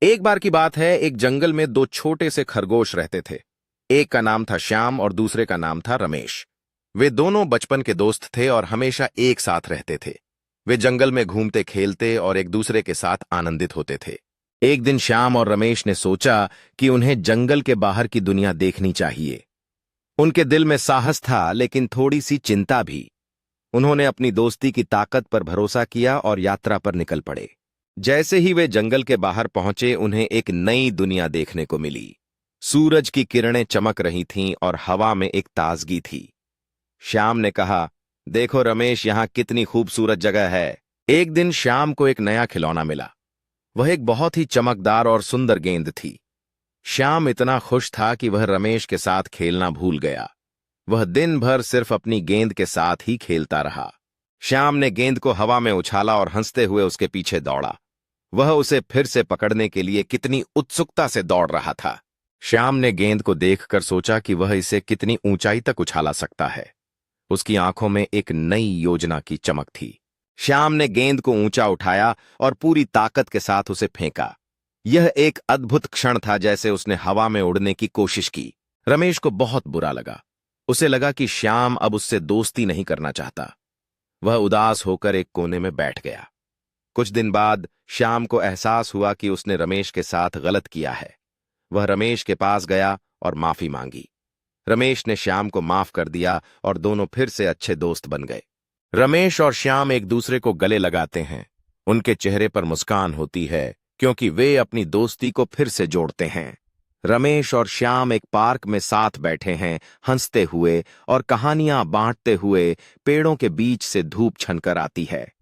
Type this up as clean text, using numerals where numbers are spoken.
एक बार की बात है, एक जंगल में दो छोटे से खरगोश रहते थे। एक का नाम था श्याम और दूसरे का नाम था रमेश। वे दोनों बचपन के दोस्त थे और हमेशा एक साथ रहते थे। वे जंगल में घूमते खेलते और एक दूसरे के साथ आनंदित होते थे। एक दिन श्याम और रमेश ने सोचा कि उन्हें जंगल के बाहर की दुनिया देखनी चाहिए। उनके दिल में साहस था, लेकिन थोड़ी सी चिंता भी। उन्होंने अपनी दोस्ती की ताकत पर भरोसा किया और यात्रा पर निकल पड़े। जैसे ही वे जंगल के बाहर पहुंचे, उन्हें एक नई दुनिया देखने को मिली। सूरज की किरणें चमक रही थीं और हवा में एक ताजगी थी। श्याम ने कहा, देखो रमेश, यहां कितनी खूबसूरत जगह है। एक दिन श्याम को एक नया खिलौना मिला। वह एक बहुत ही चमकदार और सुंदर गेंद थी। श्याम इतना खुश था कि वह रमेश के साथ खेलना भूल गया। वह दिन भर सिर्फ अपनी गेंद के साथ ही खेलता रहा। श्याम ने गेंद को हवा में उछाला और हंसते हुए उसके पीछे दौड़ा। वह उसे फिर से पकड़ने के लिए कितनी उत्सुकता से दौड़ रहा था। श्याम ने गेंद को देखकर सोचा कि वह इसे कितनी ऊंचाई तक उछाला सकता है। उसकी आंखों में एक नई योजना की चमक थी। श्याम ने गेंद को ऊंचा उठाया और पूरी ताकत के साथ उसे फेंका। यह एक अद्भुत क्षण था, जैसे उसने हवा में उड़ने की कोशिश की। रमेश को बहुत बुरा लगा। उसे लगा कि श्याम अब उससे दोस्ती नहीं करना चाहता। वह उदास होकर एक कोने में बैठ गया। कुछ दिन बाद श्याम को एहसास हुआ कि उसने रमेश के साथ गलत किया है। वह रमेश के पास गया और माफी मांगी। रमेश ने श्याम को माफ कर दिया और दोनों फिर से अच्छे दोस्त बन गए। रमेश और श्याम एक दूसरे को गले लगाते हैं। उनके चेहरे पर मुस्कान होती है, क्योंकि वे अपनी दोस्ती को फिर से जोड़ते हैं। रमेश और श्याम एक पार्क में साथ बैठे हैं, हंसते हुए और कहानियां बांटते हुए। पेड़ों के बीच से धूप छनकर आती है।